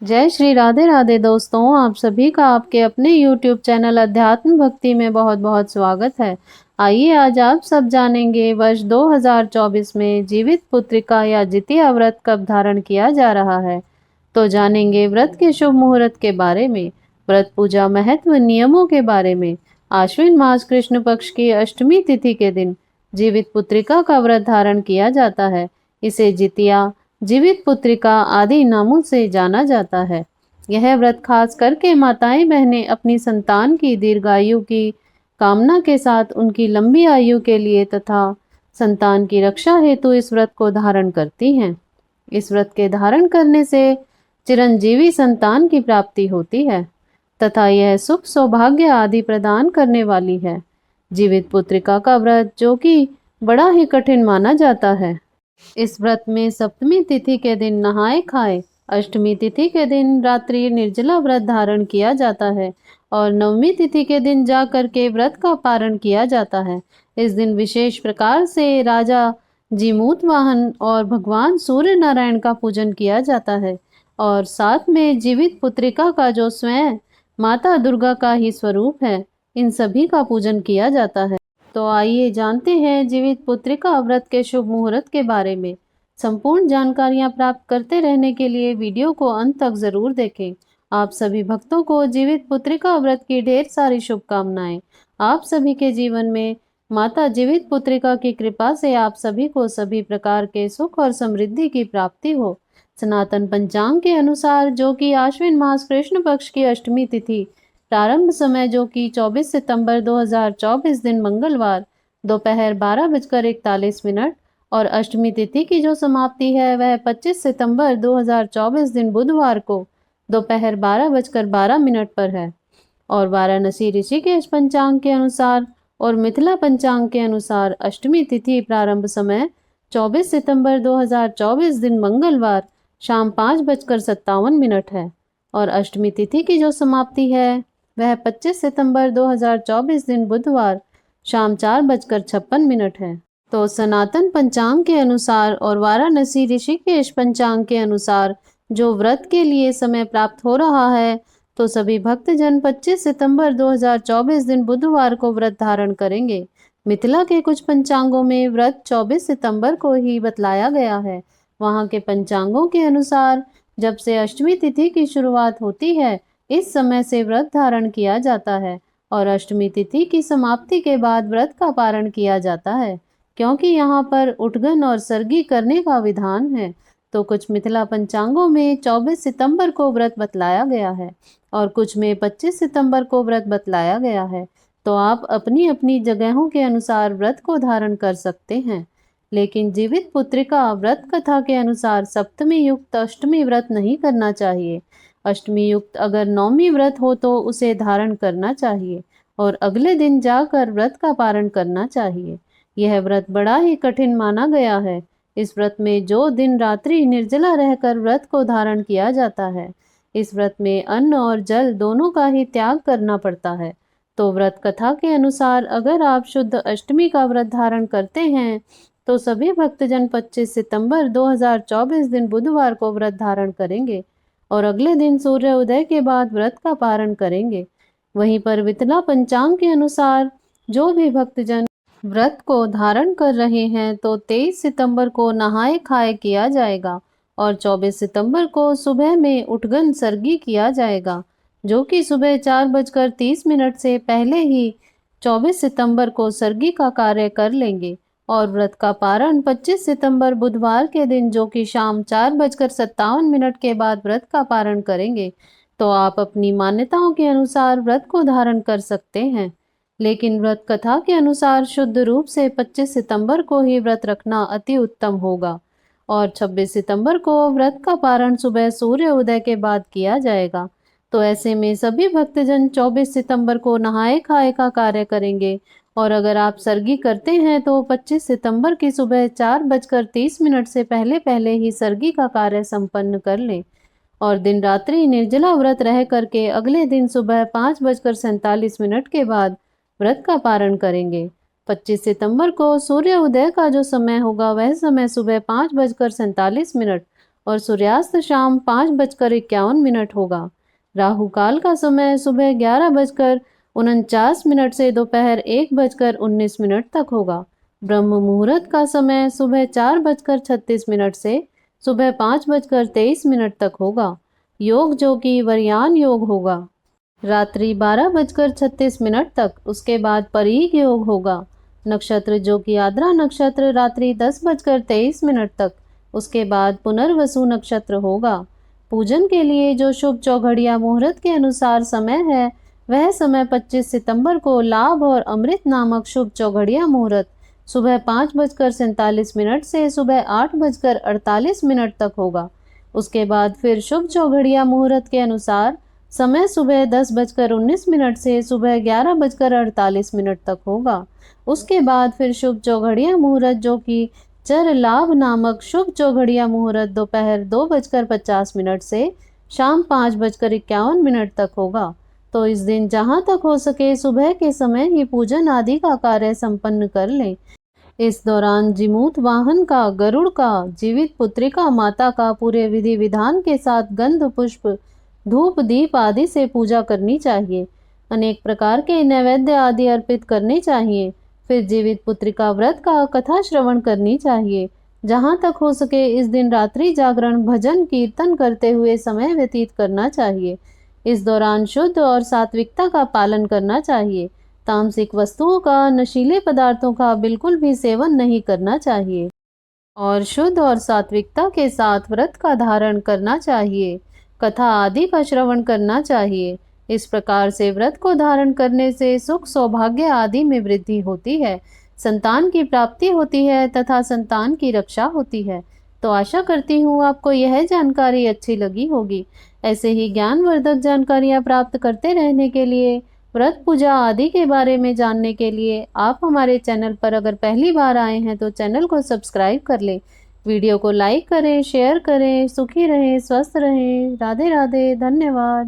जय श्री राधे राधे दोस्तों, आप सभी का आपके अपने YouTube चैनल अध्यात्म भक्ति में बहुत बहुत स्वागत है। आइए आज आप सब जानेंगे वर्ष 2024 में जीवित पुत्रिका या जितिया व्रत कब धारण किया जा रहा है। तो जानेंगे व्रत के शुभ मुहूर्त के बारे में, व्रत पूजा महत्व नियमों के बारे में। आश्विन मास कृष्ण पक्ष की अष्टमी तिथि के दिन जीवित पुत्रिका का व्रत धारण किया जाता है। इसे जितिया, जीवित पुत्रिका आदि नामों से जाना जाता है। यह व्रत खास करके माताएं बहनें अपनी संतान की दीर्घायु की कामना के साथ उनकी लंबी आयु के लिए तथा संतान की रक्षा हेतु इस व्रत को धारण करती हैं। इस व्रत के धारण करने से चिरंजीवी संतान की प्राप्ति होती है तथा यह सुख सौभाग्य आदि प्रदान करने वाली है। जीवित पुत्रिका का व्रत जो कि बड़ा ही कठिन माना जाता है। इस व्रत में सप्तमी तिथि के दिन नहाए खाए, अष्टमी तिथि के दिन रात्रि निर्जला व्रत धारण किया जाता है और नवमी तिथि के दिन जा करके व्रत का पारण किया जाता है। इस दिन विशेष प्रकार से राजा जीमूत वाहन और भगवान सूर्य नारायण का पूजन किया जाता है और साथ में जीवित पुत्रिका का जो स्वयं माता दुर्गा का ही स्वरूप है, इन सभी का पूजन किया जाता है। तो आइए जानते हैं जीवित पुत्रिका व्रत के शुभ मुहूर्त के बारे में। संपूर्ण जानकारियां प्राप्त करते रहने के लिए वीडियो को अंत तक जरूर देखें। आप सभी भक्तों को जीवित पुत्रिका व्रत की ढेर सारी शुभकामनाएं। आप सभी के जीवन में माता जीवित पुत्रिका की कृपा से आप सभी को सभी प्रकार के सुख और समृद्धि की प्राप्ति हो। सनातन पंचांग के अनुसार जो कि आश्विन मास कृष्ण पक्ष की अष्टमी तिथि प्रारंभ समय जो कि 24 सितंबर 2024 दिन मंगलवार दोपहर 12:41 और अष्टमी तिथि की जो समाप्ति है वह 25 सितंबर 2024 दिन बुधवार को दोपहर 12:12 पर है। और वाराणसी ऋषिकेश पंचांग के अनुसार और मिथिला पंचांग के अनुसार अष्टमी तिथि प्रारंभ समय 24 सितंबर 2024 दिन मंगलवार शाम 5:57 है और अष्टमी तिथि की जो समाप्ति है वह 25 सितंबर 2024 दिन बुधवार शाम 4:56 है। तो सनातन पंचांग के अनुसार और वाराणसी ऋषिकेश पंचांग के अनुसार जो व्रत के लिए समय प्राप्त हो रहा है, तो सभी भक्तजन 25 सितंबर 2024 दिन बुधवार को व्रत धारण करेंगे। मिथिला के कुछ पंचांगों में व्रत 24 सितंबर को ही बतलाया गया है। वहां के पंचांगों के अनुसार जब से अष्टमी तिथि की शुरुआत होती है, इस समय से व्रत धारण किया जाता है और अष्टमी तिथि की समाप्ति के बाद व्रत का पारण किया जाता है, क्योंकि यहाँ पर उठगन और सरगी करने का विधान है। तो कुछ मिथिला पंचांगों में 24 सितंबर को व्रत बतलाया गया है और कुछ में 25 सितंबर को व्रत बतलाया गया है। तो आप अपनी अपनी जगहों के अनुसार व्रत को धारण कर सकते हैं। लेकिन जीवित पुत्रिका व्रत कथा के अनुसार सप्तमी युक्त अष्टमी व्रत नहीं करना चाहिए। अष्टमी युक्त अगर नौमी व्रत हो तो उसे धारण करना चाहिए और अगले दिन जाकर व्रत का पारण करना चाहिए। यह व्रत बड़ा ही कठिन माना गया है। इस व्रत में जो दिन रात्रि निर्जला रहकर व्रत को धारण किया जाता है, इस व्रत में अन्न और जल दोनों का ही त्याग करना पड़ता है। तो व्रत कथा के अनुसार अगर आप शुद्ध अष्टमी का व्रत धारण करते हैं तो सभी भक्तजन 25 सितंबर 2024 दिन बुधवार को व्रत धारण करेंगे और अगले दिन सूर्य उदय के बाद व्रत का पारण करेंगे। वहीं पर मिथिला पंचांग के अनुसार जो भी भक्तजन व्रत को धारण कर रहे हैं तो 23 सितंबर को नहाए खाए किया जाएगा और 24 सितंबर को सुबह में उठगन सरगी किया जाएगा, जो कि सुबह 4:30 से पहले ही 24 सितंबर को सरगी का कार्य कर लेंगे और व्रत का पारण 25 सितंबर बुधवार के दिन जो कि शाम 4:57 के बाद व्रत का पारण करेंगे। तो आप अपनी मान्यताओं के अनुसार व्रत को धारण कर सकते हैं। लेकिन व्रत कथा के अनुसार शुद्ध रूप से 25 सितंबर को ही व्रत रखना अति उत्तम होगा और 26 सितंबर को व्रत का पारण सुबह सूर्य उदय के बाद किया जाएगा। तो ऐसे में सभी भक्तजन 24 सितंबर को नहाए खाए का कार्य करेंगे और अगर आप सरगी करते हैं तो 25 सितंबर की सुबह 4:30 से पहले पहले ही सरगी का कार्य संपन्न कर लें और दिन रात्रि निर्जला व्रत रह करके अगले दिन सुबह 5:47 के बाद व्रत का पारण करेंगे। 25 सितंबर को सूर्य उदय का जो समय होगा वह समय सुबह 5:47 और सूर्यास्त शाम 5:51 होगा। राहु काल का समय सुबह 11:49 से दोपहर 1:19 तक होगा। ब्रह्म मुहूर्त का समय सुबह 4:36 से सुबह 5:23 तक होगा। योग जो कि वरयान योग होगा रात्रि 12:36 तक, उसके बाद परीग योग होगा। नक्षत्र जो कि आद्रा नक्षत्र रात्रि 10:23 तक, उसके बाद पुनर्वसु नक्षत्र होगा। पूजन के लिए जो शुभ चौघड़िया मुहूर्त के अनुसार समय है, वह समय 25 सितंबर को लाभ और अमृत नामक शुभ चौघड़िया मुहूर्त सुबह 5:47 से सुबह 8:48 तक होगा। उसके बाद फिर शुभ चौघड़िया मुहूर्त के अनुसार समय सुबह 10:19 से सुबह 11:48 तक होगा। उसके बाद फिर शुभ चौघड़िया मुहूर्त जो कि चर लाभ नामक शुभ चौघड़िया मुहूर्त दोपहर 2:50 से शाम 5:51 तक होगा। तो इस दिन जहां तक हो सके सुबह के समय ही पूजन आदि का कार्य संपन्न कर लें। इस दौरान जीमूत वाहन का, गरुड़ का, जीवित पुत्रिका माता का पूरे विधि विधान के साथ गंध पुष्प धूप दीप आदि से पूजा करनी चाहिए। अनेक प्रकार के नैवेद्य आदि अर्पित करने चाहिए। फिर जीवित पुत्रिका व्रत का कथा श्रवण करनी चाहिए। जहां तक हो सके इस दिन रात्रि जागरण भजन कीर्तन करते हुए समय व्यतीत करना चाहिए। इस दौरान शुद्ध और सात्विकता का पालन करना चाहिए। तामसिक वस्तुओं का, नशीले पदार्थों का बिल्कुल भी सेवन नहीं करना चाहिए और शुद्ध और सात्विकता के साथ व्रत का धारण करना चाहिए। कथा आदि का श्रवण करना चाहिए। इस प्रकार से व्रत को धारण करने से सुख सौभाग्य आदि में वृद्धि होती है, संतान की प्राप्ति होती है तथा संतान की रक्षा होती है। तो आशा करती हूँ आपको यह जानकारी अच्छी लगी होगी। ऐसे ही ज्ञानवर्धक जानकारियाँ प्राप्त करते रहने के लिए, व्रत पूजा आदि के बारे में जानने के लिए आप हमारे चैनल पर अगर पहली बार आए हैं तो चैनल को सब्सक्राइब कर लें। वीडियो को लाइक करें, शेयर करें। सुखी रहें, स्वस्थ रहें। राधे राधे, धन्यवाद।